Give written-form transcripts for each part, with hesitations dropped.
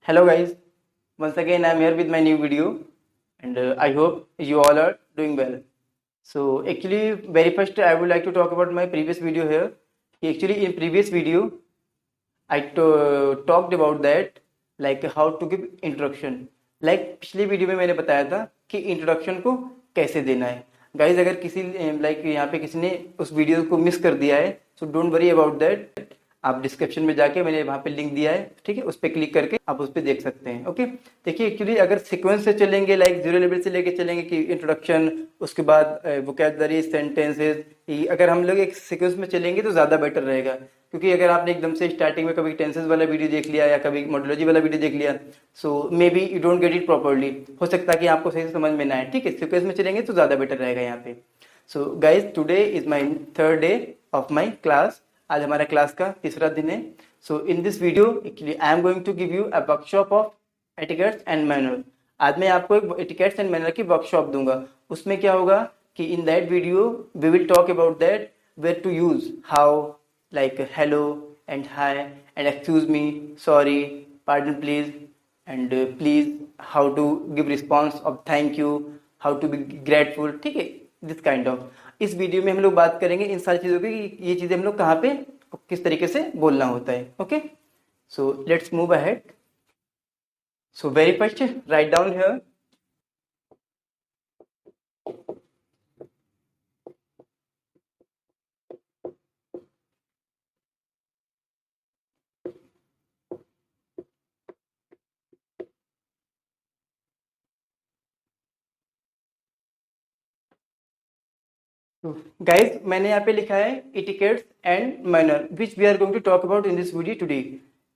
Hello guys, once again I am here with my new video and I hope you all are doing well. So actually very first I would like to talk about my previous video here. Actually in previous video I talked about that like how to give introduction. Like पिछले video में मैंने बताया था कि introduction को कैसे देना है. गाइज अगर किसी लाइक यहाँ पे किसी ने उस वीडियो को मिस कर दिया है so don't worry about that. आप डिस्क्रिप्शन में जाके मैंने वहाँ पे लिंक दिया है, ठीक है, उस पर क्लिक करके आप उस पर देख सकते हैं. ओके, देखिए एक्चुअली अगर सीक्वेंस से चलेंगे लाइक जीरो लेवल से लेके चलेंगे कि इंट्रोडक्शन, उसके बाद वोकैबुलरी, सेंटेंसेस, अगर हम लोग एक सीक्वेंस में चलेंगे तो ज़्यादा बेटर रहेगा. क्योंकि अगर आपने एकदम से स्टार्टिंग में कभी टेंसेस वाला वीडियो देख लिया या कभी मॉडोलॉजी वाला वीडियो देख लिया so maybe you don't get it properly. हो सकता है कि आपको सही से समझ में ना आए. ठीक है, सीक्वेंस में चलेंगे तो ज़्यादा बेटर रहेगा यहाँ पे. So guys today is my third day of my class. आज हमारा क्लास का तीसरा दिन है. So in this video actually I am going to give you a workshop of etiquettes and manner. आज मैं आपको एक एटिकेट्स एंड मैनर की वर्कशॉप दूंगा. उसमें क्या होगा कि in that video we will talk about that where to use how like hello and hi and excuse me, sorry, pardon please and please, how to give response of thank you, how to be grateful. ठीक है, this kind of. इस video में हम लोग बात करेंगे इन सारी चीज़ों की कि ये चीज़ें हम लोग कहाँ पे किस तरीके से बोलना होता है. Okay, so let's move ahead. So very first write down here. Guys मैंने यहाँ पे लिखा है etiquettes and manner which we are going to talk about in this video today.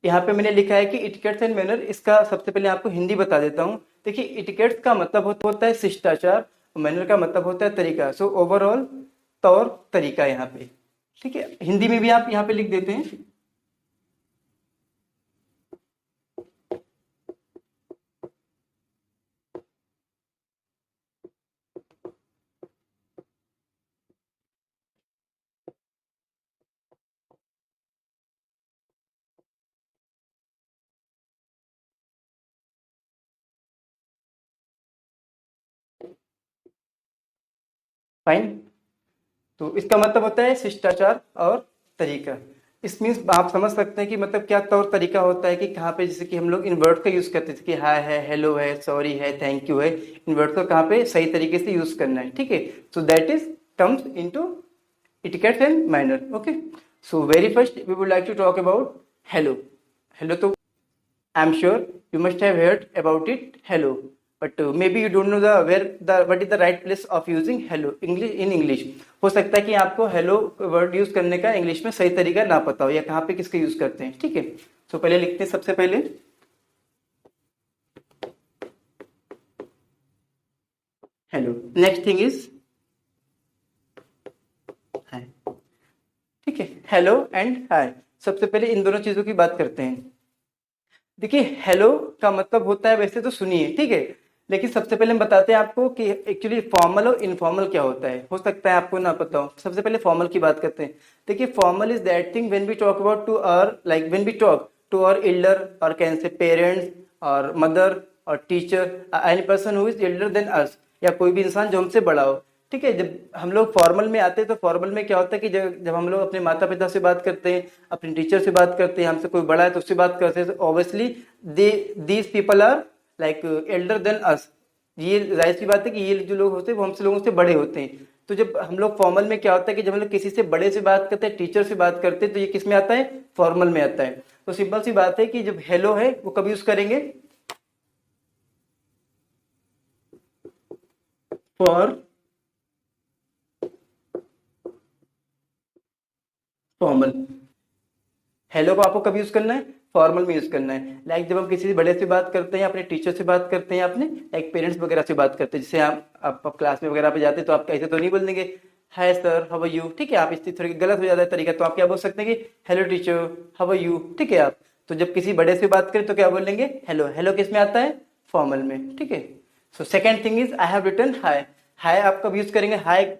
यहाँ पे मैंने लिखा है कि इटिकेट्स एंड मैनर. इसका सबसे पहले आपको हिंदी बता देता हूँ. देखिए इटिकेट्स का मतलब होता है शिष्टाचार, मैनर का मतलब होता है तरीका. सो ओवरऑल तौर तरीका यहाँ पे. ठीक है, हिंदी में भी आप यहाँ पे लिख देते हैं. फाइन. तो इसका मतलब होता है शिष्टाचार और तरीका. इस मीन्स आप समझ सकते हैं कि मतलब क्या तौर तरीका होता है कि कहाँ पे जैसे कि हम लोग इन वर्ड का यूज करते हैं कि हाय है, हेलो है, सॉरी है, थैंक यू है. इन वर्ड को कहाँ पे सही तरीके से यूज करना है. ठीक है, so that is comes into etiquettes and manner. Okay, so very first we would like to talk about hello. Hello तो I am sure you must have heard about it, hello, but maybe you don't know the what is the right place of using hello English in English. हो सकता है कि आपको hello word use करने का English में सही तरीका ना पता हो या कहाँ पे किसका यूज करते हैं. ठीक है, तो पहले लिखते हैं सबसे पहले hello. Next thing is hi. ठीक है, हेलो एंड हाय. सबसे पहले इन दोनों चीजों की बात करते हैं. देखिए हेलो का मतलब होता है वैसे तो सुनिए, ठीक है, लेकिन सबसे पहले हम बताते हैं आपको कि एक्चुअली फॉर्मल और इनफॉर्मल क्या होता है. हो सकता है आपको ना पता हो. सबसे पहले फॉर्मल की बात करते हैं. देखिए formal is that thing when we talk about to our like when we talk to our elder और कैन से पेरेंट्स और मदर और teacher, any person who is elder than us, या कोई भी इंसान जो हमसे बड़ा हो. ठीक है, जब हम लोग फॉर्मल में आते हैं तो फॉर्मल में क्या होता है कि जब हम लोग अपने माता पिता से बात करते हैं, अपने टीचर से बात करते हैं, हमसे कोई बड़ा है तो उससे बात करते हैं, obviously these people are like elder than us. ये जाहिर सी बात है कि ये जो लोग होते हैं वो हमसे लोगों से बड़े होते हैं. तो जब हम लोग फॉर्मल में क्या होता है कि जब हम लोग किसी से बड़े से बात करते हैं, टीचर से बात करते हैं, तो ये किस में आता है, फॉर्मल में आता है. तो सिंपल सी बात है कि जब हेलो है वो कब यूज करेंगे, फॉर फॉर्मल. हेलो को आपको कब यूज करना है, फॉर्मल में यूज करना है. लाइक जब हम किसी से बड़े से बात करते हैं, अपने टीचर से बात करते हैं, अपने लाइक पेरेंट्स वगैरह से बात करते हैं, जैसे आप क्लास में वगैरह पे जाते हैं तो आप ऐसे तो नहीं बोल देंगे hi sir how are you. ठीक है, आप इससे थोड़ी गलत हो जाता है तरीका, तो आप क्या बोल सकते हैं कि hello teacher how are you. ठीक है, आप तो जब किसी बड़े से बात करें तो क्या बोलेंगे, हेलो. हेलो किस में आता है, फॉर्मल में. ठीक है, so second thing is I have written hi. Hi आप कब यूज करेंगे, हाय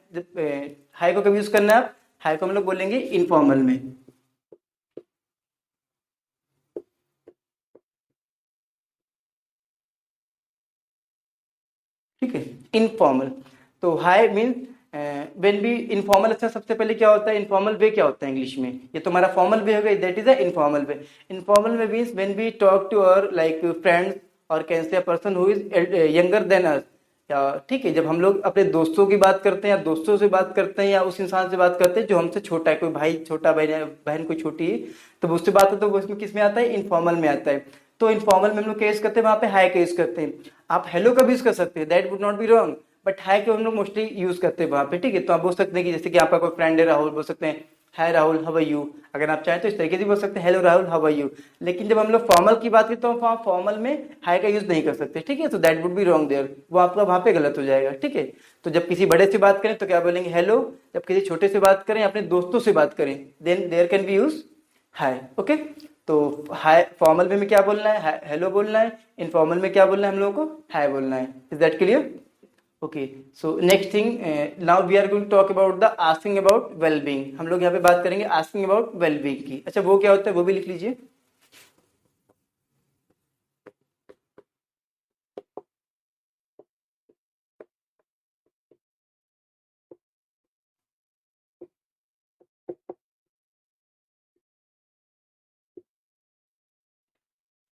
हाय को कब यूज करना है, आप हाय को हम लोग बोलेंगे इनफॉर्मल में. ठीक है। इनफॉर्मल, तो हाय मीन्स व्हेन बी इनफॉर्मल। अच्छा, सबसे पहले क्या होता है इनफॉर्मल वे, क्या होता है इंग्लिश में? ये तो हमारा फॉर्मल वे हो गया, that is a informal way. Informal way means when we talk to our like friends और can say a person who is younger than us. ठीक है, जब हम लोग अपने दोस्तों की बात करते हैं या दोस्तों से बात करते हैं या उस इंसान से बात करते हैं जो हमसे छोटा है, कोई भाई छोटा, बहन बहन कोई छोटी है, तो उससे बात है तो वो इसमें किस में आता है? इनफॉर्मल में आता है। तो इनफॉर्मल में हम लोग क्या यूज करते हैं? वहां पे हाई का यूज करते हैं। आप हेलो का भी यूज कर सकते हैं, that would not be wrong, but high को हम लोग मोस्टली यूज करते हैं वहां पे। ठीक है, तो आप बोल सकते हैं कि जैसे कि आपका कोई फ्रेंड है राहुल, बोल सकते हैं हाय राहुल हाउ आर यू। अगर आप चाहें तो इस तरीके से बोल सकते हैं hello Rahul how are you. लेकिन जब हम लोग फॉर्मल की बात करें तो हम फॉर्मल में हाई का यूज नहीं कर सकते। ठीक है, तो that would be wrong there, वो आपका वहां पे गलत हो जाएगा। ठीक है, तो जब किसी बड़े से बात करें तो क्या बोलेंगे? हेलो। जब किसी छोटे से बात करें, अपने दोस्तों से बात करें, then there can be use hi. Okay, तो हाय फॉर्मल वे में क्या बोलना है? हेलो बोलना है। इनफॉर्मल में क्या बोलना है हम लोगों को? हाय बोलना है। Is that clear? Okay, so next thing, now we are going to talk about the asking about wellbeing. हम लोग यहाँ पे बात करेंगे आस्किंग अबाउट वेलबींग की। अच्छा, वो क्या होता है वो भी लिख लीजिए।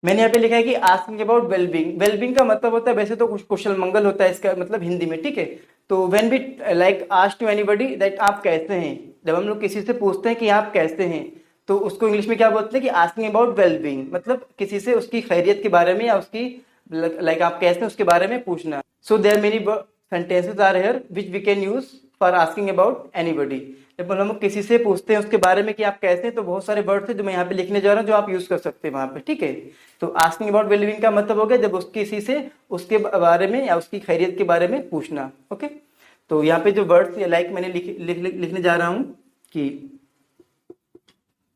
मैंने यहाँ पे लिखा है कि आस्किंग अबाउट वेलबींग। वेलबींग का मतलब होता है, वैसे तो कुशल मंगल होता है इसका मतलब हिंदी में। ठीक है, तो when we like ask to anybody that आप कैसे हैं, जब हम लोग किसी से पूछते हैं कि आप कैसे हैं, तो उसको इंग्लिश में क्या बोलते हैं? कि आस्किंग अबाउट वेलबींग, मतलब किसी से उसकी खैरियत के बारे में या उसकी लाइक आप कैसे हैं उसके बारे में पूछना। So there many sentences are here which we can use for asking about anybody. जब हम लोग किसी से पूछते हैं उसके बारे में कि आप कैसे हैं, तो बहुत सारे वर्ड्स हैं जो मैं यहाँ पे लिखने जा रहा हूँ जो आप यूज कर सकते हैं वहां पे। ठीक है, तो आस्किंग अबाउट वेलबींग का मतलब हो गया जब उसकी किसी से उसके बारे में या उसकी खैरियत के बारे में पूछना। ओके, तो यहाँ पे जो वर्ड्स लाइक मैंने लिखने जा रहा हूँ कि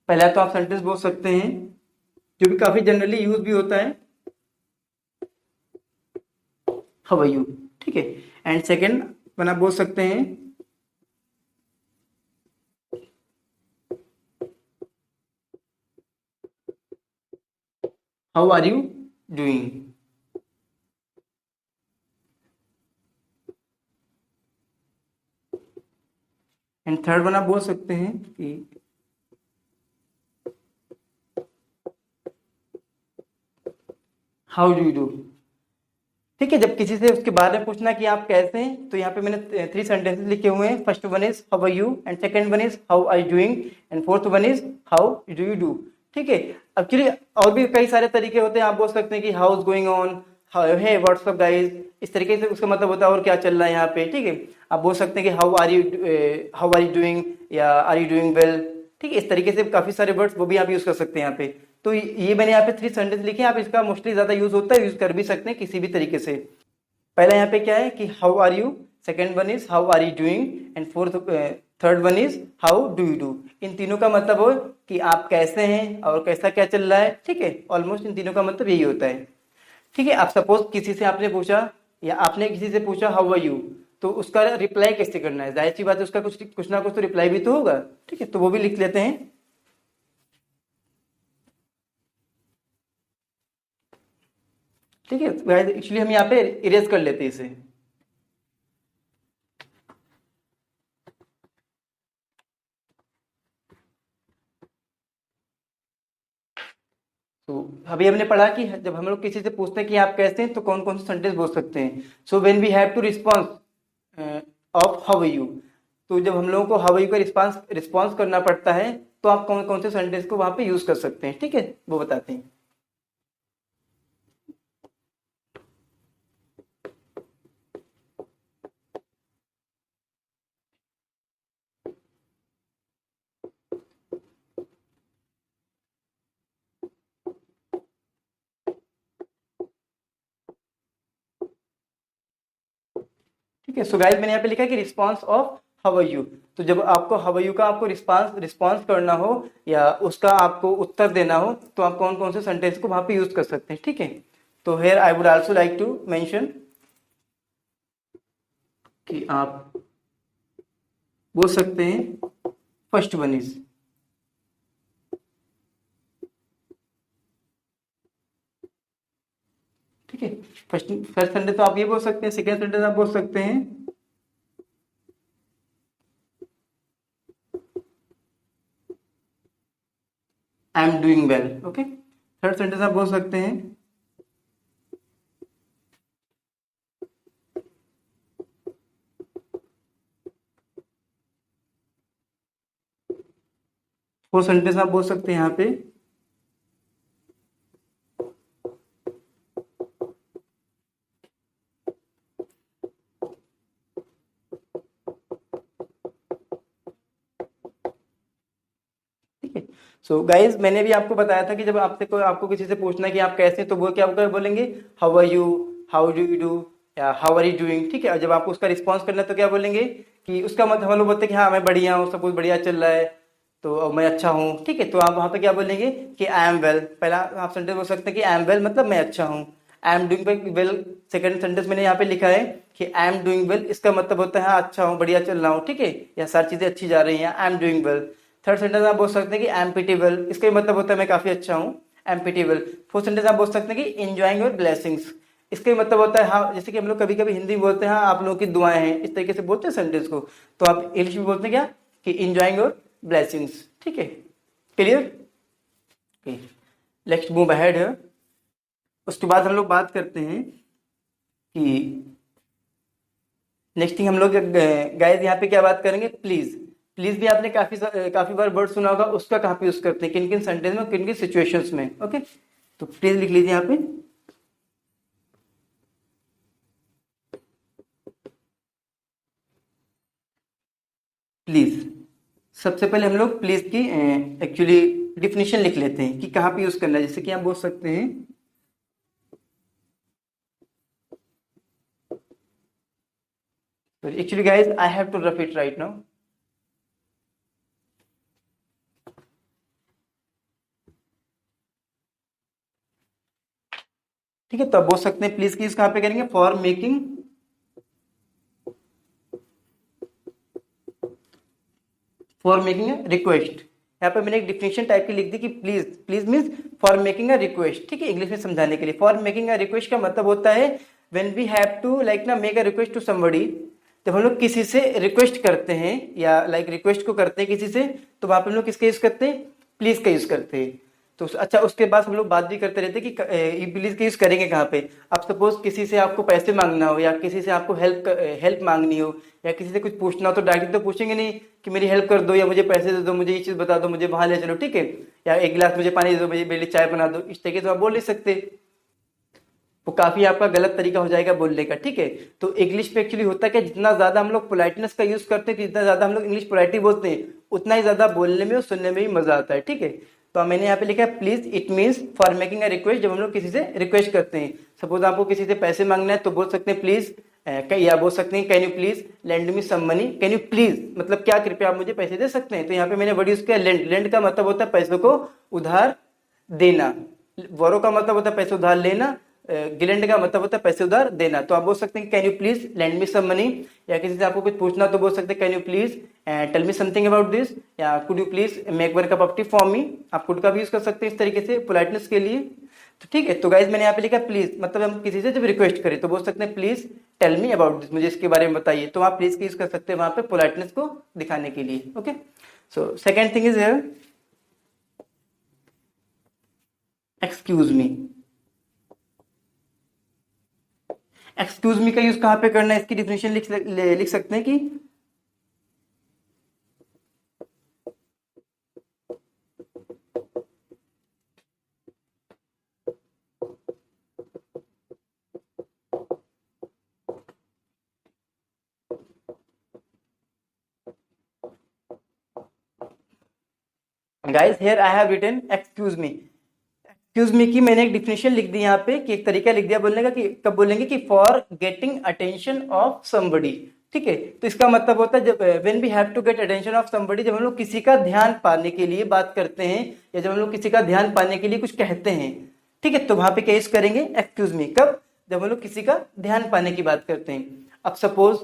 पहला तो आप सेंटेंस बोल सकते हैं जो भी काफी जनरली यूज भी होता है, हाउ आर यू। ठीक है, एंड सेकेंड वन आप बोल सकते हैं how are you doing. And third one आप बोल सकते हैं कि हाउ डू यू डू। ठीक है, जब किसी से उसके बारे में पूछना कि आप कैसे हैं, तो यहाँ पे मैंने 3 सेंटेंसेस लिखे हुए हैं। First one is how are you, and second one is how are you doing, and fourth one is how do you do. ठीक है, एक्चुअली और भी कई सारे तरीके होते हैं। आप बोल सकते हैं कि how is going on, hey what's up guys, इस तरीके से उसका मतलब होता है और क्या चल रहा है यहाँ पे। ठीक है, आप बोल सकते हैं कि हाउ आर यू डूइंग या आर यू डूइंग वेल। ठीक है, इस तरीके से काफी सारे वर्ड्स वो भी आप यूज कर सकते हैं यहाँ पे। तो ये मैंने यहाँ पे 3 सेंटेंस लिखे हैं, आप इसका मोस्टली ज्यादा यूज होता है, यूज कर भी सकते हैं किसी भी तरीके से। पहला यहाँ पे क्या है कि how are you, second one is how are you doing, and fourth third one is how do you do. इन तीनों का मतलब हो कि आप कैसे हैं और कैसा क्या चल रहा है। ठीक है, ऑलमोस्ट इन तीनों का मतलब यही होता है। ठीक है, आप सपोज किसी से आपने पूछा या आपने किसी से पूछा हाउ आर यू, तो उसका रिप्लाई कैसे करना है? जाहिर सी बात है उसका कुछ ना कुछ तो रिप्लाई भी तो होगा। ठीक है, तो वो भी लिख लेते हैं। ठीक है, एक्चुअली हम यहाँ पे इरेज कर लेते हैं इसे। तो अभी हमने पढ़ा कि जब हम लोग किसी से पूछते हैं कि आप कैसे हैं, तो कौन कौन से सेंटेंस बोल सकते हैं। So when we have to response of how are you, तो जब हम लोगों को हाउ आर यू का रिस्पॉन्स रिस्पॉन्स करना पड़ता है, तो आप कौन कौन से सेंटेंस को वहां पे यूज कर सकते हैं। ठीक है, वो बताते हैं। ठीक है, सो गाइस मैंने यहाँ पे लिखा है कि response of how are you. तो जब आपको हाउ आर यू का आपको रिस्पॉन्स रिस्पॉन्स करना हो या उसका आपको उत्तर देना हो, तो आप कौन कौन से सेंटेंस को वहां पे यूज कर सकते हैं। ठीक है, तो here I would also like to mention कि आप बोल सकते हैं फर्स्ट वन इज। ठीक ठीक है। फर्स्ट सेंटेंस तो आप ये बोल सकते हैं, सेकेंड सेंटेंस आप बोल सकते हैं I am doing well. Okay, third sentence आप बोल सकते हैं फोर्थ सेंटेंस आप बोल सकते हैं यहाँ पे ठीक है। सो गाइज, मैंने भी आपको बताया था कि जब आपको किसी से पूछना है कि आप कैसे हैं, तो वो क्या बोलेंगे, how are you, how do you do, या हाउ आर यू डूइंग। ठीक है, और जब आपको उसका रिस्पॉन्स करना है तो क्या बोलेंगे कि उसका मतलब हम लोग बोलते हैं कि हाँ मैं बढ़िया हूँ, सब कुछ बढ़िया चल रहा है, तो मैं अच्छा हूँ। ठीक है, तो आप वहाँ पे क्या बोलेंगे कि आई एम वेल। पहला आप सेंटेंस बोल सकते हैं कि आई एम वेल मतलब मैं अच्छा हूँ। I am doing well, second sentence मैंने यहाँ पे लिखा है कि आई एम डूइंग वेल, इसका मतलब होता है हाँ अच्छा हूँ, बढ़िया चल रहा हूँ। ठीक है, या सारी चीजें अच्छी जा रही हैं, I am doing well. Third sentence आप बोल सकते हैं कि आई एम पिटीबल, इसका मतलब होता है मैं काफी अच्छा हूँ, आई एम पिटीबल। फोर्थ सेंटेंस आप बोल सकते हैं कि एंजॉयिंग योर ब्लेसिंग्स, इसका मतलब होता है हाँ, जैसे कि हम लोग कभी कभी हिंदी में बोलते हैं हाँ आप लोगों की दुआएं हैं, इस तरीके से बोलते हैं सेंटेंस को। तो आप इंग्लिश में बोलते हैं क्या कि एंजॉयिंग योर ब्लेसिंग्स। ठीक है, क्लियर। नेक्स्ट मूव अहेड है। उसके बाद हम लोग बात करते हैं कि नेक्स्ट थिंग हम लोग गाइस यहाँ पे क्या बात करेंगे, प्लीज। प्लीज भी आपने काफी बार वर्ड सुना होगा, उसका कहाँ पे यूज करते हैं, किन किन सेंटेंस में, किन किन सिचुएशंस में। ओके, तो प्लीज लिख लीजिए यहाँ पे, प्लीज। सबसे पहले हम लोग प्लीज की एक्चुअली डिफिनेशन लिख लेते हैं कि कहाँ पे यूज करना है। जैसे कि आप बोल सकते हैं actually guys I have to rough it right now. ठीक है, तो आप बोल सकते हैं प्लीज की यूज कहाँ पे करेंगे, फॉर मेकिंग रिक्वेस्ट। यहाँ पे मैंने एक डिफिनेशन टाइप की लिख दी कि please, please means for making a request. ठीक है, इंग्लिश में समझाने के लिए फॉर मेकिंग अ रिक्वेस्ट का मतलब होता है when we have to like ना make a request to somebody. जब हम लोग किसी से रिक्वेस्ट करते हैं या लाइक रिक्वेस्ट को करते हैं किसी से, तो वहां पे हम लोग किसका यूज करते हैं, प्लीज का यूज करते हैं। तो अच्छा, उसके बाद हम लोग बात भी करते रहते हैं कि प्लीज का यूज करेंगे कहाँ पे। अब सपोज किसी से आपको पैसे मांगना हो, या किसी से आपको हेल्प मांगनी हो, या किसी से कुछ पूछना हो, तो डायरेक्टली तो पूछेंगे नहीं कि मेरी हेल्प कर दो, या मुझे पैसे दे दो, मुझे ये चीज बता दो, मुझे वहां ले चलो। ठीक है, या एक गिलास मुझे पानी दे दो, मुझे मेरे लिए चाय बना दो, इस तरीके से आप बोल नहीं सकते। वो काफी आपका गलत तरीका हो जाएगा बोलने का। ठीक है, तो इंग्लिश में एक्चुअली होता है कि जितना ज्यादा हम लोग पोलाइटनेस का यूज करते हैं, जितना ज्यादा हम लोग इंग्लिश पोलाइटली बोलते हैं, उतना ही ज्यादा बोलने में और सुनने में भी मजा आता है। ठीक है, तो मैंने यहाँ पे लिखा है please, it means for making a request. जब हम लोग किसी से रिक्वेस्ट करते हैं, सपोज आपको किसी से पैसे मांगना है, तो बोल सकते हैं प्लीज, या बोल सकते हैं can you please lend me some money. Can you please मतलब क्या कृपया आप मुझे पैसे दे सकते हैं। तो यहाँ पे मैंने वर्ड यूज किया लेंड। लेंड का मतलब होता है पैसों को उधार देना, बोरो का मतलब होता है पैसे उधार लेना, गिलेंड का मतलब होता है पैसे उधार देना। तो आप बोल सकते हैं can you please lend me some money, या किसी से आपको कुछ पूछना तो बोल सकते हैं can you please tell me something about this, या could you please make one cup of tea for me. आप कुड का भी यूज कर सकते हैं इस तरीके से पोलाइटनेस के लिए। तो ठीक है, तो गाइज मैंने यहाँ पे लिखा प्लीज, मतलब हम किसी से जब रिक्वेस्ट करें तो बोल सकते हैं please tell me about this, मुझे इसके बारे में बताइए। तो आप प्लीज का यूज कर सकते हैं वहां पे पोलाइटनेस को दिखाने के लिए। Okay, so second thing is here excuse me. Excuse मी का यूज कहाँ पे करना है, इसकी डिफिनेशन लिख सकते हैं कि guys here I have written excuse me. Excuse me की मैंने एक डिफिनेशन लिख दी यहाँ पे कि एक तरीका लिख दिया बोलने का कि कब बोलेंगे कि for getting attention of somebody. ठीक है, तो इसका मतलब होता है जब when we have to get attention of somebody, जब हम लोग किसी का ध्यान पाने के लिए बात करते हैं, या जब हम लोग किसी का ध्यान पाने के लिए कुछ कहते हैं। ठीक है, तो वहां पे क्या यूज करेंगे एक्सक्यूज मी, कब, जब हम लोग किसी का ध्यान पाने की बात करते हैं। अब सपोज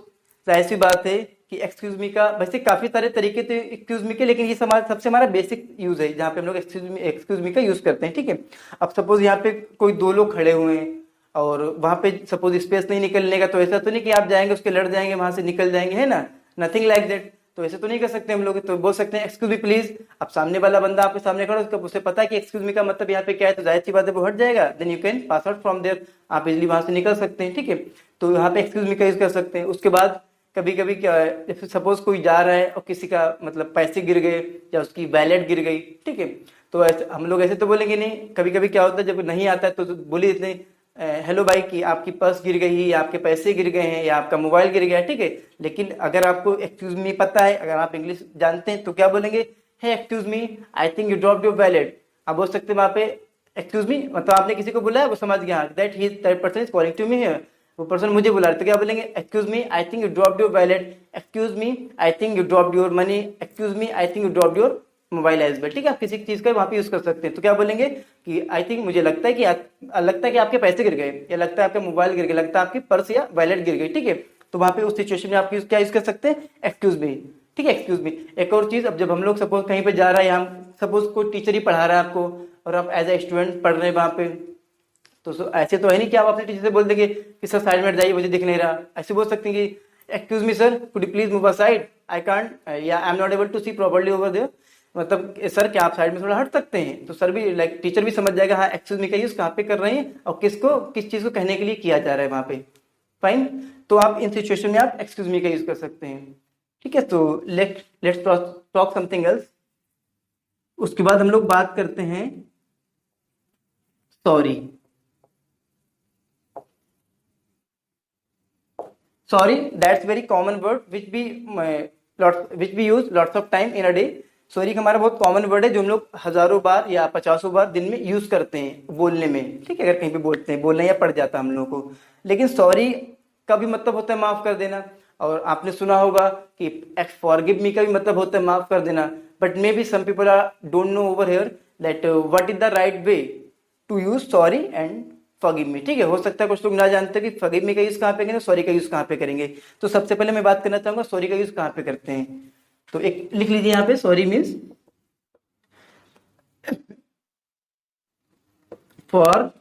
जाहिर सी बात है कि एक्सक्यूज मी का वैसे काफी सारे तरीके थे एक्सक्यूज मी के, लेकिन ये सबसे हमारा बेसिक यूज है जहाँ पे हम लोग एक्सक्यूज मी का यूज करते हैं। ठीक है, अब सपोज यहाँ पे कोई दो लोग खड़े हुए हैं, और वहां पे सपोज स्पेस नहीं निकलने का, तो ऐसा तो नहीं कि आप जाएंगे उसके लड़ जाएंगे वहां से निकल जाएंगे, है ना, नथिंग लाइक दैट। तो ऐसे तो नहीं कर सकते हम लोग, तो बोल सकते हैं एक्सक्यूज मी प्लीज। अब सामने वाला बंदा आपके सामने खड़ा, उसका उसे पता है कि एक्सक्यूज मी का मतलब यहाँ पे क्या है, तो जाहिर सी बात है वो हट जाएगा, then you can pass out from there, आप इजिली वहां से निकल सकते हैं, ठीक है। तो यहाँ पे एक्सक्यूज मी का यूज कर सकते हैं। उसके बाद कभी कभी क्या है, सपोज कोई जा रहा है और किसी का मतलब पैसे गिर गए या उसकी वैलेट गिर गई, ठीक है, तो ऐसे हम लोग ऐसे तो बोलेंगे नहीं। कभी कभी क्या होता है जब नहीं आता है तो बोली देते हैं हेलो भाई कि आपकी पर्स गिर गई या आपके पैसे गिर गए हैं या आपका मोबाइल गिर गया है, ठीक है। लेकिन अगर आपको एक्सक्यूज मी पता है, अगर आप इंग्लिश जानते हैं, तो क्या बोलेंगे, hey excuse me, I think you dropped your wallet. आप बोल सकते हैं वहां पे एक्सक्यूज मी, मतलब आपने किसी को बुलाया, वो समझ गया that person is calling to me here, वो पर्सन मुझे बुला रहे, तो क्या बोलेंगे, excuse me I think you dropped your wallet, excuse me I think you dropped your money, excuse me I think you dropped your mobile as well, ठीक है। आप किसी चीज का वहां पे यूज कर सकते हैं, तो क्या बोलेंगे कि आई थिंक मुझे लगता है कि लगता है कि आपके पैसे गिर गए, या लगता है आपका मोबाइल गिर गया, लगता है आपकी पर्स या वैलेट गिर गई, ठीक है। तो वहां पे उस सिचुएशन में आप क्या यूज कर सकते हैं, एक्सक्यूज मी, ठीक है, एक्सक्यूज मी। एक और चीज, अब जब हम लोग सपोज कहीं पे जा रहा है, हम सपोज कोई टीचर ही पढ़ा रहा है आपको और आप एज ए स्टूडेंट पढ़ रहे हैं वहां पे, तो ऐसे तो है नहीं कि आप अपने टीचर से बोल देंगे कि सर साइड में हट जाइए मुझे दिख नहीं रहा। ऐसे बोल सकते हैं कि excuse me sir, could you please move aside, I can't या I am not able to see properly over there, मतलब सर क्या आप साइड में थोड़ा हट सकते हैं। तो सर भी लाइक टीचर भी समझ जाएगा हाँ एक्सक्यूज मी का यूज कहाँ पे कर रहे हैं और किसको किस चीज को कहने के लिए किया जा रहा है वहां पे। फाइन, तो आप इन सिचुएशन में आप एक्सक्यूज मी का यूज कर सकते हैं, ठीक है। तो लेट्स टॉक समथिंग एल्स। उसके बाद हम लोग बात करते हैं sorry. Sorry, that's very common word which we use lots of time in a day. Sorry हमारा बहुत कॉमन वर्ड है जो हम लोग हजारों बार या पचासों बार दिन में यूज करते हैं बोलने में, ठीक है। अगर कहीं पे बोलते हैं, बोलना या पड़ जाता है हम लोगों को। लेकिन सॉरी का भी मतलब होता है माफ कर देना, और आपने सुना होगा कि फॉरगिव मी का भी मतलब होता है माफ कर देना। But may be some people are don't know over here that what is the right way to use sorry and forgive me, ठीक है। हो सकता है कुछ लोग ना जानते कि फॉरगिव मी का यूज कहाँ पे करेंगे, सॉरी का यूज कहाँ पे करेंगे। तो सबसे पहले मैं बात करना चाहूंगा सॉरी का यूज कहाँ पे करते हैं। तो एक लिख लीजिए यहाँ पे, सॉरी मीन्स फॉर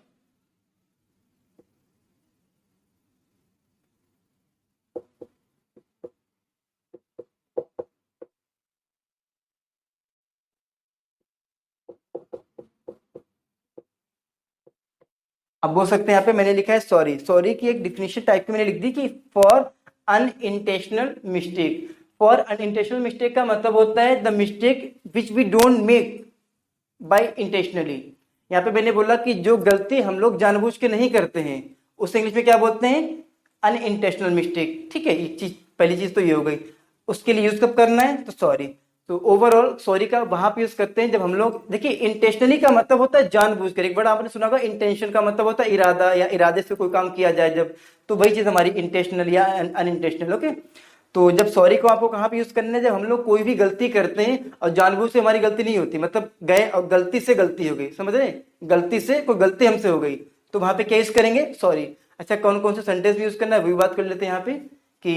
अब बोल सकते हैं यहाँ पे मैंने लिखा है सॉरी। सॉरी की एक डिफिनेशन टाइप की मैंने लिख दी कि for unintentional mistake. For unintentional mistake का मतलब होता है the mistake which we don't make by intentionally. यहाँ पे मैंने बोला कि जो गलती हम लोग जानबूझ के नहीं करते हैं उसे इंग्लिश में क्या बोलते हैं, अनइंटेंशनल मिस्टेक, ठीक है। ये चीज पहली चीज तो ये हो गई। उसके लिए यूज कब करना है, तो सॉरी। तो ओवरऑल सॉरी का वहां पे यूज करते हैं जब हम लोग, देखिए इंटेंशनली का मतलब होता है जानबूझकर, एक बार आपने सुना होगा इंटेंशन का मतलब होता है इरादा या इरादे से कोई काम किया जाए जब, तो वही चीज हमारी इंटेंशनल या अनइंटेंशनल, ओके। तो जब सॉरी को आपको कहाँ पे यूज करना है, जब हम लोग कोई भी गलती करते हैं और जानबूझ से हमारी गलती नहीं होती, मतलब गए और गलती से गलती हो गई, समझ रहे हैं, गलती से कोई गलती हमसे हो गई, तो वहां पे क्या यूज करेंगे, सॉरी। अच्छा कौन कौन से सेंटेंस यूज करना है वो भी बात कर लेते हैं यहाँ पे, कि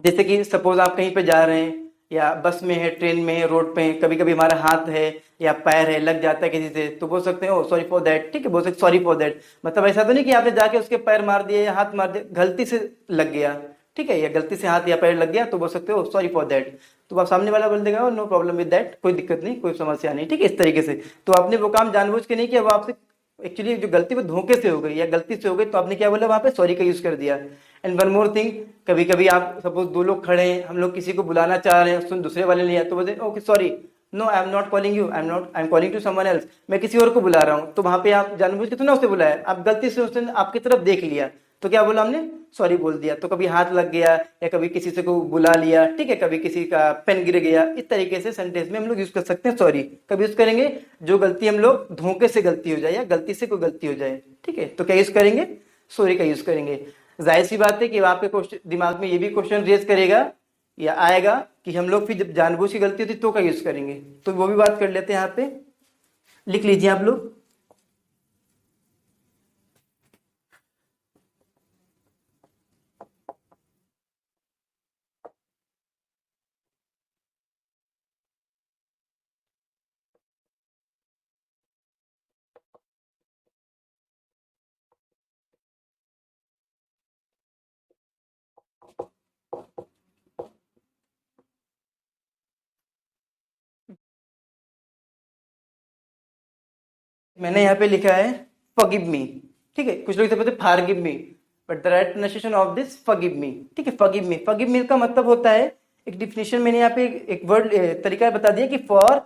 जैसे कि सपोज आप कहीं पे जा रहे हैं या बस में है, ट्रेन में है, रोड पे है, कभी कभी हमारा हाथ है या पैर है लग जाता है किसी से, तो बोल सकते हैं ओ सॉरी फॉर दैट, ठीक है, बोल सकते सॉरी फॉर दैट। मतलब ऐसा तो नहीं कि आपने जाके उसके पैर मार दिया या हाथ मार दिया, गलती से लग गया, ठीक है, या गलती से हाथ या पैर लग गया, तो बोल सकते हो सॉरी फॉर दैट। तो आप सामने वाला बोल देगा नो प्रॉब्लम विद दैट, कोई दिक्कत नहीं, कोई समस्या नहीं, ठीक है, इस तरीके से। तो आपने वो काम जानबूझ के नहीं किया, वो आपसे एक्चुअली जो गलती वो धोखे से हो गई या गलती से हो गई, तो आपने क्या बोला वहां पे, सॉरी का यूज कर दिया। एंड वन मोर थिंग, कभी कभी आप सपोज दो लोग खड़े हैं, हम लोग किसी को बुलाना चाह रहे हैं, सुन दूसरे वाले नहीं आए, तो बोलते okay sorry, no I am not calling you, I am calling to someone else, मैं किसी और को बुला रहा हूँ। तो वहां पे आप जानबूझ के तो ना उसे बुलाया, आप गलती से उसने आपकी तरफ देख लिया, तो क्या बोला हमने, सॉरी बोल दिया। तो कभी हाथ लग गया या कभी किसी से को बुला लिया, ठीक है, कभी किसी का पेन गिर गया, इस तरीके से सेंटेंस में हम लोग यूज कर सकते हैं सॉरी। कभी यूज करेंगे जो गलती हम लोग धोखे से गलती हो जाए या गलती से कोई गलती हो जाए, ठीक है, तो क्या यूज करेंगे, सॉरी का यूज करेंगे। जाहिर सी बात है कि आपके क्वेश्चन दिमाग में ये भी क्वेश्चन रेज करेगा या आएगा कि हम लोग फिर जब जानबूझ की गलती होती तो का यूज करेंगे, तो वो भी बात कर लेते हैं। यहाँ पे लिख लीजिए आप लोग, मैंने यहाँ पे लिखा है फॉरगिव मी, ठीक है, कुछ लोग इसे बोलते हैं forgive me, but the right pronunciation of this forgive me, ठीक है, फॉरगिव मी का मतलब होता है, एक डिफिनेशन मैंने यहाँ पे एक वर्ड तरीका बता दिया कि फॉर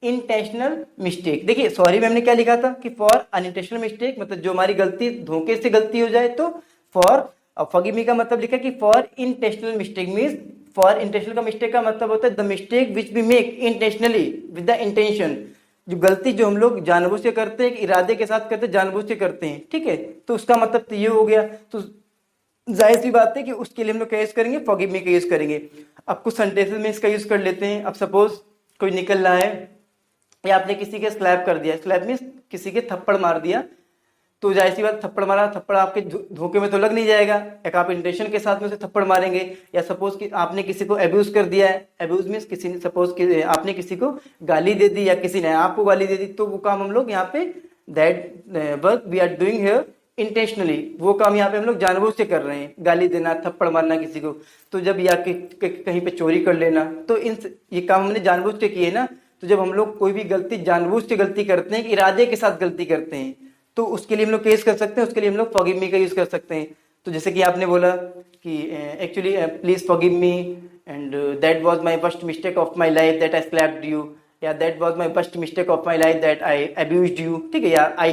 इंटेंशनल मिस्टेक। देखिए सॉरी में हमने क्या लिखा था कि फॉर अनइंटेंशनल मिस्टेक, मतलब जो हमारी गलती धोखे से गलती हो जाए तो फॉर, और फॉरगिव मी का मतलब लिखा कि for intentional mistake means, for intentional का मिस्टेक का मतलब होता है the mistake which we make intentionally with the intention, जो गलती जो हम लोग जानबूझ के करते हैं, इरादे के साथ करते हैं, जानबूझ के करते हैं, ठीक है, तो उसका मतलब तो ये हो गया। तो जाहिर सी बात है कि उसके लिए हम लोग क्या यूज करेंगे, फॉरगिव मी का यूज करेंगे। अब कुछ सेंटेंसेस में इसका यूज कर लेते हैं। अब सपोज कोई निकल रहा है या आपने किसी के स्लैप कर दिया, स्लैप मीन्स किसी के थप्पड़ मार दिया, तो जाहिर सी बात थप्पड़ मारा, थप्पड़ आपके धोखे में तो लग नहीं जाएगा, एक आप इंटेंशन के साथ में उसे थप्पड़ मारेंगे। या सपोज कि आपने किसी को अब्यूज कर दिया है, अब्यूज मीन्स किसी ने सपोज कि आपने किसी को गाली दे दी या किसी ने आपको गाली दे दी, तो वो काम हम लोग यहाँ पे that work we are doing here intentionally, वो काम यहाँ पे हम लोग जानबूझ से कर रहे हैं, गाली देना, थप्पड़ मारना किसी को। तो जब या कहीं पे चोरी कर लेना, तो इन ये काम हमने जानबूझ के किए ना। तो जब हम लोग कोई भी गलती जानबूझ से गलती करते हैं, इरादे के साथ गलती करते हैं, तो उसके लिए हम लोग केस कर सकते हैं, उसके लिए हम लोग फॉरगिव मी का यूज कर सकते हैं। तो जैसे कि आपने बोला कि actually please forgive me and that was my first mistake of my life that I slapped you, या that was my first mistake of my life that I abused you, ठीक है, या I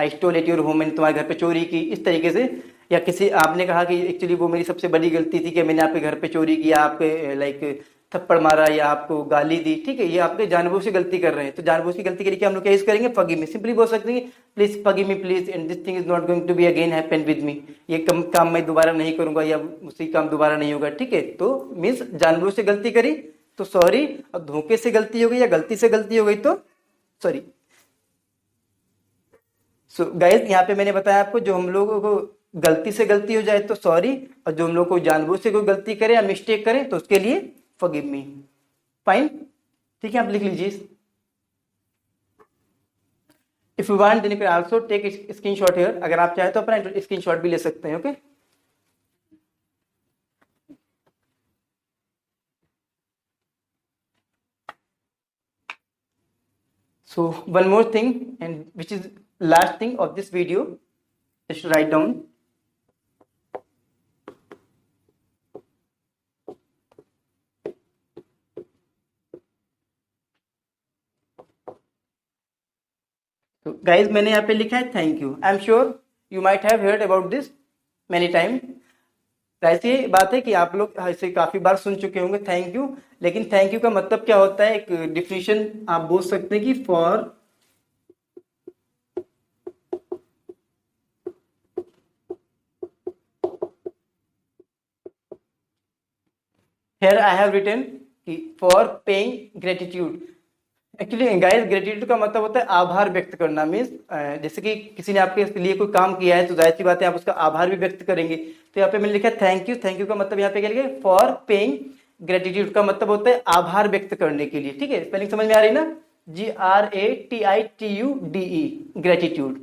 stole at your home, मैंने तुम्हारे घर पे चोरी की, इस तरीके से। या किसी आपने कहा कि एक्चुअली वो मेरी सबसे बड़ी गलती थी कि मैंने आपके घर पे चोरी किया, आपके लाइक थप्पड़ मारा या आपको गाली दी, ठीक है, ये आपके जानबूझ से गलती कर रहे हैं। तो जानबूझ की गलती के लिए हम लोग क्या यूज करेंगे, फॉरगिव मी। सिंपली बोल सकते हैं please forgive me please and this thing is not going to be again happen with me, ये काम मैं दोबारा नहीं करूंगा या उसी काम दोबारा नहीं होगा, ठीक है। तो मीन्स जानबूझ से गलती करी तो सॉरी, और धोखे से गलती हो गई या गलती से गलती हो गई तो सॉरी। सो गाइस यहाँ पे मैंने बताया आपको, जो हम लोगों को गलती से गलती हो जाए तो सॉरी, और जो हम लोग को जानबूझ से कोई गलती करे या मिस्टेक करें तो उसके लिए फॉरगिव मी। फाइन, ठीक है, आप लिख लीजिए। If you want then you can also take screenshot here, अगर आप चाहे तो अपना स्क्रीनशॉट भी ले सकते हैं, okay. So one more thing, and which is last thing of this video, just write down. So guys, मैंने यहाँ पे लिखा है thank you. I am sure you might have heard about this many time. ऐसी बात है कि आप लोग ऐसे काफी बार सुन चुके होंगे थैंक यू, लेकिन थैंक यू का मतलब क्या होता है, एक डिफिनेशन आप बोल सकते हैं कि for here I have written कि for paying gratitude. Actually guys gratitude का मतलब होता है आभार व्यक्त करना। मीन्स जैसे कि किसी ने आपके लिए कोई काम किया है तो जाहिर सी बात है आप उसका आभार भी व्यक्त करेंगे। तो यहाँ पे मैंने लिखा थैंक यू, थैंक यू का मतलब यहाँ पे क्या लिखा, फॉर पेइंग ग्रेटिट्यूड का मतलब होता है आभार व्यक्त करने के लिए, ठीक है। स्पेलिंग समझ में आ रही ना, GRATITUDE, ग्रेटिट्यूड,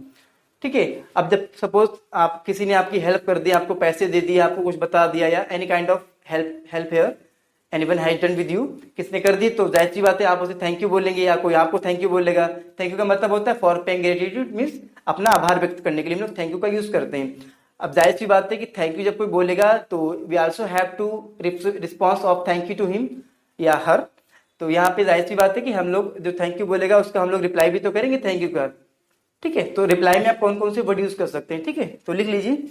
ठीक है। अब जब सपोज आप किसी ने आपकी हेल्प कर दी, आपको पैसे दे दिए, आपको कुछ बता दिया, या any kind of help here anyone has done with you, किसने कर दी, तो जाहिर सी बात है आप उसे थैंक यू बोलेंगे या कोई आपको थैंक यू बोलेगा। थैंक यू का मतलब होता है फॉर पेइंग ग्रेटिट्यूड, मीन्स अपना आभार व्यक्त करने के लिए हम लोग थैंक यू का यूज करते हैं। अब जाहिर सी बात है कि थैंक यू जब कोई बोलेगा तो we also have to response of thank you to him या हर। तो यहाँ पे जाहिर सी बात है कि हम लोग जो थैंक यू बोलेगा उसका हम लोग रिप्लाई भी तो करेंगे थैंक यू का, ठीक है। तो रिप्लाई में आप कौन कौन से वर्ड यूज कर सकते हैं, ठीक है, तो लिख लीजिए।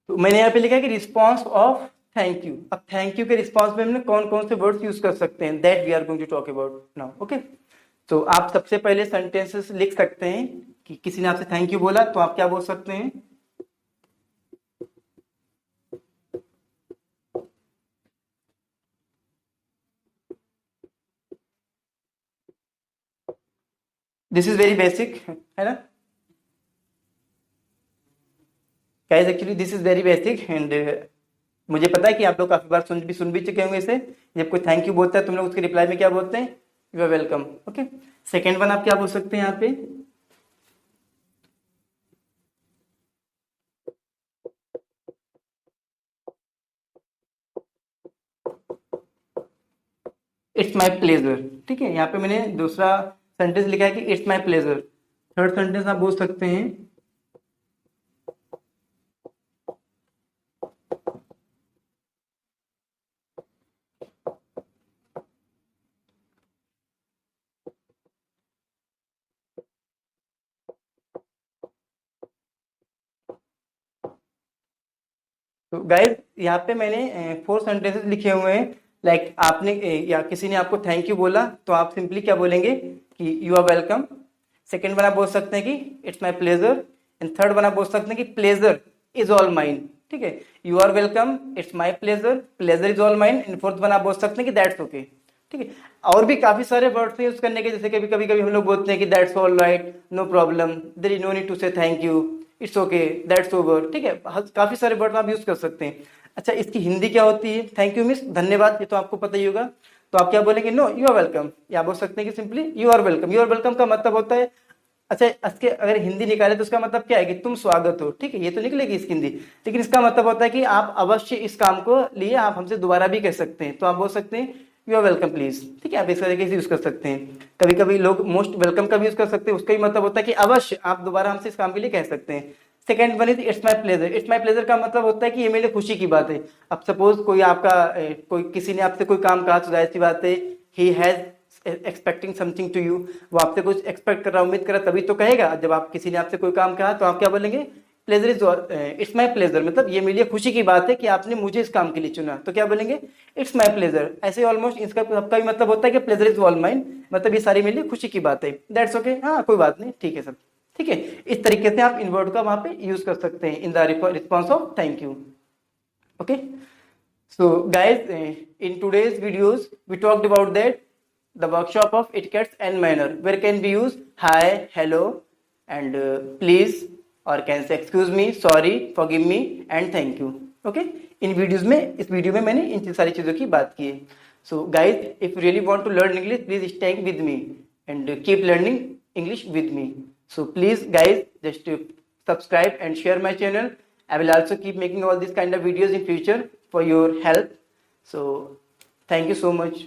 तो मैंने यहाँ पे लिखा है कि रिस्पॉन्स ऑफ थैंक यू। अब थैंक यू के रिस्पॉन्स में हमने कौन कौन से वर्ड्स यूज कर सकते हैं, that we are going to talk about now, okay. तो आप सबसे पहले सेंटेंसेस लिख सकते हैं कि किसी ने आपसे थैंक यू बोला तो आप क्या बोल सकते हैं, दिस इज वेरी बेसिक, है ना guys, actually this is very basic and मुझे पता है कि आप लोग काफी बार सुन भी चुके होंगे इसे। जब कोई थैंक यू बोलता है तुम लोग उसके रिप्लाई में क्या बोलते हैं, you are welcome. Okay, second one आप क्या बोल सकते हैं यहाँ पे? It's my pleasure. ठीक है, यहाँ पे मैंने दूसरा सेंटेंस लिखा है कि it's my pleasure. Third sentence आप बोल सकते हैं तो गाइस यहाँ पे मैंने 4 सेंटेंसेस लिखे हुए हैं। लाइक आपने या किसी ने आपको थैंक यू बोला तो आप सिंपली क्या बोलेंगे कि you are welcome. Second one आप बोल सकते हैं कि it's my pleasure. And third one आप बोल सकते हैं कि प्लेजर इज ऑल माइन। ठीक है, you are welcome, it's my pleasure, pleasure is all mine. And fourth one आप बोल सकते हैं कि दैट्स ओके। ठीक है, और भी काफी सारे वर्ड्स यूज करने के, जैसे कभी कभी हम लोग बोलते हैं कि that's all right, no problem, there is no need to say thank you, it's okay, that's over. ठीक है, काफी सारे वर्ड आप यूज कर सकते हैं। अच्छा, इसकी हिंदी क्या होती है? थैंक यू मीन्स धन्यवाद, ये तो आपको पता ही होगा। तो आप क्या बोलेंगे? नो, यू आर वेलकम, या बोल सकते हैं कि simply you are welcome. You are welcome का मतलब होता है, अच्छा इसके अगर हिंदी निकाले तो इसका मतलब क्या है कि तुम स्वागत हो। ठीक है, ये तो निकलेगी इसकी हिंदी, लेकिन इसका मतलब होता है कि आप अवश्य इस काम को लिए आप हमसे दोबारा भी कह सकते हैं। तो आप बोल सकते हैं यू आर वेलकम प्लीज। ठीक है, आप इस तरीके से यूज कर सकते हैं। कभी कभी लोग मोस्ट वेलकम का भी यूज कर सकते हैं, उसका भी मतलब होता है कि अवश्य आप दोबारा हमसे इस काम के लिए कह सकते हैं। Second one is it's my pleasure. It's my pleasure का मतलब होता है कि ये मेरे लिए खुशी की बात है। अब सपोज कोई आपका कोई किसी ने आपसे कोई काम कहा तो जाहिर सी बात है he has expecting something to you, वो आपसे कुछ एक्सपेक्ट कर रहा, उम्मीद कर रहा, तभी तो कहेगा। जब आप किसी ने आपसे कोई काम कहा तो आप क्या बोलेंगे? Pleasure is, it's my pleasure, मतलब ये मेरे लिए खुशी की बात है कि आपने मुझे इस काम के लिए चुना, तो क्या बोलेंगे? It's my pleasure. ऐसे ऑलमोस्ट इसका सबका भी मतलब होता है कि प्लेजर इज ऑल माइन, मतलब ये सारी मेरे लिए खुशी की बात है। दैट्स ओके, हाँ कोई बात नहीं, ठीक है सब। ठीक है, इस तरीके से आप इन वर्ड का वहां पे यूज कर सकते हैं in the response of thank you. Okay, so guys, in today's videos we talked about that the workshop of etiquettes and manner, where can we use hi, hello, and please, or can say excuse me, sorry, forgive me, and thank you. Okay, in videos में, इस video में मैंने इन सारी चीज़ों की बात की है। So guys, if you really want to learn English, please stay with me and keep learning English with me. So please guys, just subscribe and share my channel. I will also keep making all these kind of videos in future for your help. So thank you so much.